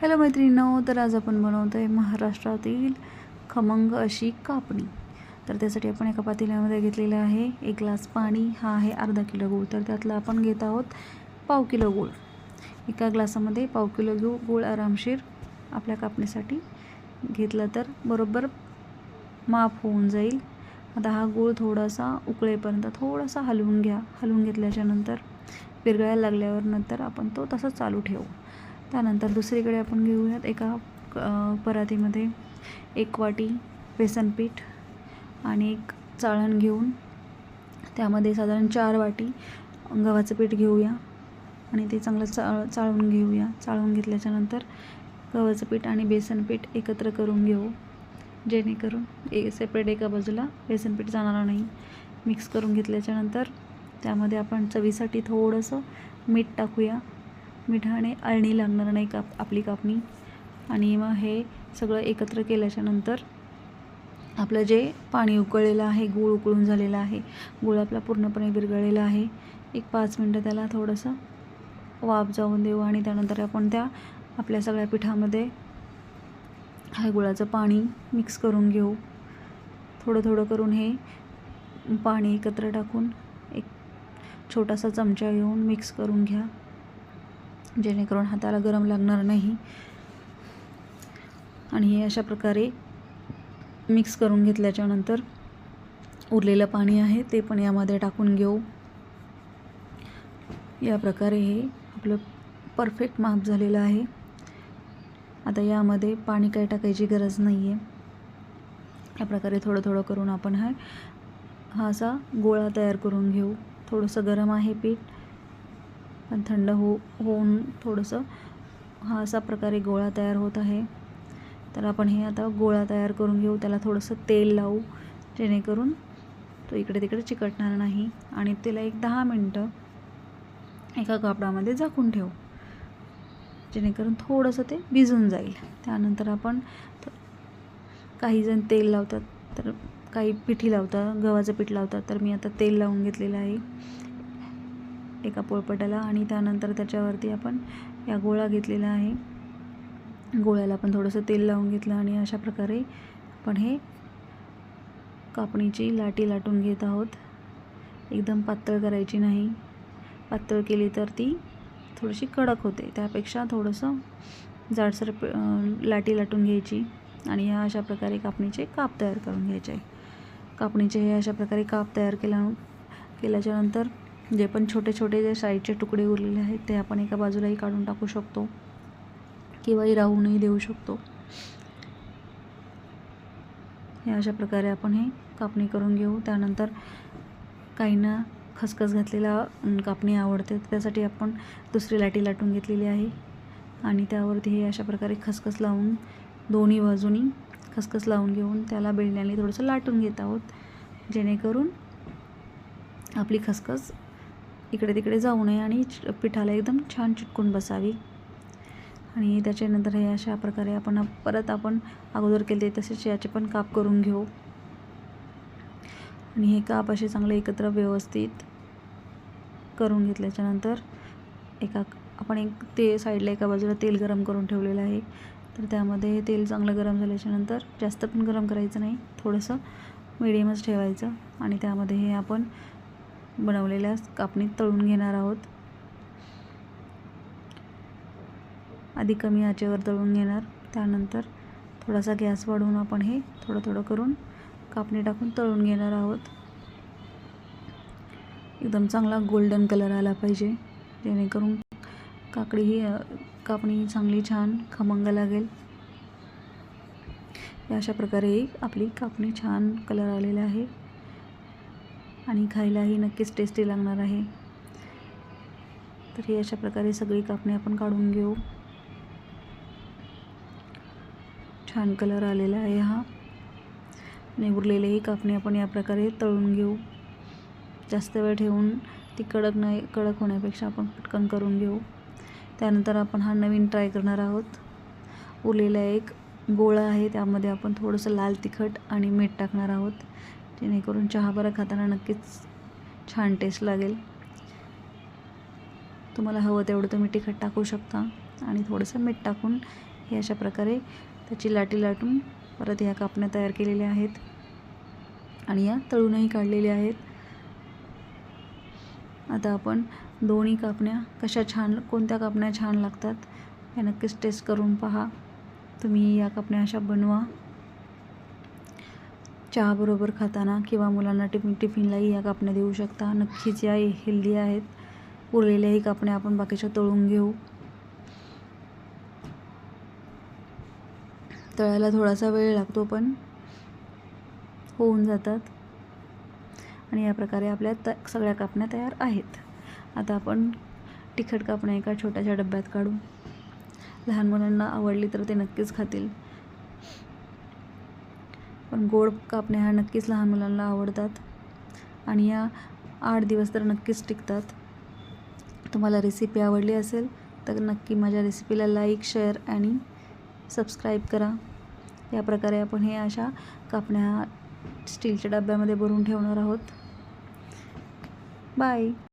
Hello मैत्रिणींनो, तर आज आपण बनवतो आहे महाराष्ट्रातील खमंग अशी कापणी। तर त्यासाठी आपण एका पातेल्यामध्ये घेतलेलं आहे 1 ग्लास पाणी, हा आहे अर्धा किलो गूळ। तर त्यातला आपण घेत आहोत पाव किलो गूळ। एका ग्लासामध्ये पाव किलो गूळ आरामशीर आपल्या कापणीसाठी घेतला तर बरोबर माप होऊन जाईल। आता हा गूळ थोडासा उकळेपर्यंत थोडासा हलवून घ्या। हलवून घेतल्याच्या नंतर विरघळायला लागल्यावर नंतर आपण तो तसंच चालू ठेवू। त्यानंतर दुसरीकडे आपण घेऊयात एका परातीमध्ये 1 वाटी बेसन पीठ आणि 1 चाळण घेऊन त्यामध्ये साधारण 4 वाटी गव्हाचं पीठ घेऊया आणि ते चांगलं चाळून घेऊया। चाळून घेतल्याच्या नंतर गव्हाचं पीठ आणि बेसन पीठ एकत्र करून घेऊ, जेणेकरून सेपरेट एका बाजूला बेसन पीठ जाणार नाही। मिक्स करून घेतल्याच्या नंतर त्यामध्ये आपण चवीसाठी थोडंसं मीठ टाकूया। मिठाने अळणी लागणार नाही आपली कापणी। आणि मग हे सगळं एकत्र केल्याच्या नंतर आपलं जे पाणी उकळलेलं आहे, गूळ उकळून झालेला आहे, गूळ आपला पूर्णपणे विरघळलेला आहे, 5 मिनटं त्याला थोडंसं वाफ जाऊन देऊ आणि त्यानंतर आपण त्या आपल्या सगळ्या पिठामध्ये हे गुळाचं पाणी मिक्स करून घेऊ। थोडं थोडं करून हे पाणी एकत्र टाकून एक छोटासा चमचा घेऊन मिक्स करून घ्या, जेणेकरून हाताला गरम लागणार नाही। आणि हे अशा प्रकारे मिक्स करून घेतल्याच्या नंतर उरलेलं पाणी आहे ते पण यामध्ये टाकून घेऊ। या प्रकारे हे आपलं परफेक्ट माप झालेलं आहे। आता यामध्ये पाणी काही टाकायची गरज नाही आहे। या प्रकारे थोडं थोडं करून आपण हा असा गोळा तयार करून घेऊ। थोडंसं गरम आहे पीठ, पण थंड होऊन थोडंसं हा असा प्रकारे गोळा तयार होत आहे। तर आपण हे आता गोळा तयार करून घेऊ, त्याला थोडंसं तेल लावू, जेणेकरून तो इकडे तिकडे चिकटणार नाही। आणि त्याला 10 मिनटं एका कापडामध्ये झाकून ठेवू, जेणेकरून थोडंसं ते भिजून जाईल। त्यानंतर आपण काही जण तेल लावतात, तर काही पिठी लावतात, गव्हाचं पीठ लावतात, तर मी आता तेल लावून घेतलेलं आहे एका पोळपाटाला। आणि त्यानंतर त्याच्यावरती आपण या गोळा घेतलेला आहे, गोळ्याला पण थोडंसं तेल लावून घेतलं आणि अशा प्रकारे आपण हे कापणीची लाटी लाटून घेत आहोत। एकदम पातळ करायची नाही, पातळ केली तर ती थोडीशी कडक होते, त्यापेक्षा थोडंसं जाडसर लाटी लाटून घ्यायची आणि ह्या अशा प्रकारे कापणीचे काप तयार करून घ्यायचे। कापणीचे हे अशा प्रकारे काप तयार केल्याच्या नंतर जे पण छोटे छोटे जे साईडचे तुकडे उरलेले आहेत ते आपण एका बाजूलाही काढून टाकू शकतो किंवा राहूनही देऊ शकतो। हे अशा प्रकारे आपण हे कापणी करून घेऊ। त्यानंतर काहींना खसखस घातलेला कापणी आवडते, त्यासाठी आपण दुसरी लाटी लाटून घेतलेली आहे आणि त्यावरती हे अशा प्रकारे खसखस लावून दोन्ही बाजूनी खसखस लावून घेऊन त्याला बेलण्याने थोडंसं लाटून घेत आहोत, जेणेकरून आपली खसखस इकडे तिकडे जाऊ नये आणि पिठाला एकदम छान चिटकून बसावी। आणि त्याच्यानंतर हे अशा प्रकारे आपण अगोदर केले तसेच याचे पण काप करून घेऊ। आणि हे काप असे चांगले एकत्र व्यवस्थित करून घेतल्याच्या नंतर आपण साईडला एका बाजूला तेल गरम करून ठेवलेलं आहे, तर त्यामध्ये तेल चांगलं गरम झाल्याच्या नंतर जास्त पण गरम करायचं नाही, थोडंसं मिडियमच ठेवायचं आणि त्यामध्ये हे आपण बनवलेल्या कापणी तळून घेणार आहोत। आधी कमी आचेवर तळून घेणार, त्यानंतर थोडासा गॅस वाढवून आपण हे थोडं थोडं करून कापणी टाकून तळून घेणार आहोत। एकदम चांगला गोल्डन कलर आला पाहिजे, जेणेकरून कापणी चांगली छान खमंग लागेल। अशा प्रकारे आपली कापणी छान कलर आलेला आहे आणि खायलाही नक्कीच टेस्टी लागणार आहे। तर ही अशा प्रकारे सगळी कापणी आपण काढून घेऊ। छान कलर आलेला आहे हा। आणि उरलेलीही कापणी आपण या प्रकारे तळून घेऊ। जास्त वेळ ठेवून ती कडक होण्यापेक्षा आपण पटकन करून घेऊ। त्यानंतर आपण हा नवीन ट्राय करणार आहोत। उरलेला एक गोळा आहे, त्यामध्ये आपण थोडंसं लाल तिखट आणि मीठ टाकणार आहोत, जेणेकरून चहाबरोबर खाताना नक्कीच छान टेस्ट लागेल। तुम्हाला हवं तेवढं तुम्ही तिखट टाकू शकता आणि थोडंसं मीठ टाकून हे अशा प्रकारे त्याची लाटी लाटून परत ह्या कापण्या तयार केलेल्या आहेत आणि या तळूनही काढलेल्या आहेत. आता आपण दोन्ही कापण्या कोणत्या कापण्या छान लागतात हे नक्कीच टेस्ट करून पहा. तुम्ही या कापण्या अशा बनवा. चहाबरोबर खाताना किंवा मुलांना टिफिनलाही या कापण्या देऊ शकता. नक्कीच या हेल्दी आहेत. उरलेल्याही कापण्या आपण बाकीच्या तळून घेऊ. तळायला थोडासा वेळ लागतो पण होऊन जातात. आणि या प्रकारे आपल्या सगळ्या कापण्या तयार आहेत. आता आपण तिखट कापण्या एका छोट्याशा डब्यात काढू. लहान मुलांना आवडली तर ते नक्कीच खातील, पण गोड कापण्या ह्या नक्कीच लहान मुलांना आवडतात आणि या 8 दिवस तर नक्कीच टिकतात. तुम्हाला रेसिपी आवडली असेल तर नक्की माझ्या रेसिपीला लाईक, शेअर आणि सबस्क्राईब करा. या प्रकारे आपण हे अशा कापण्या स्टीलच्या डब्यामध्ये भरून ठेवणार आहोत. बाय.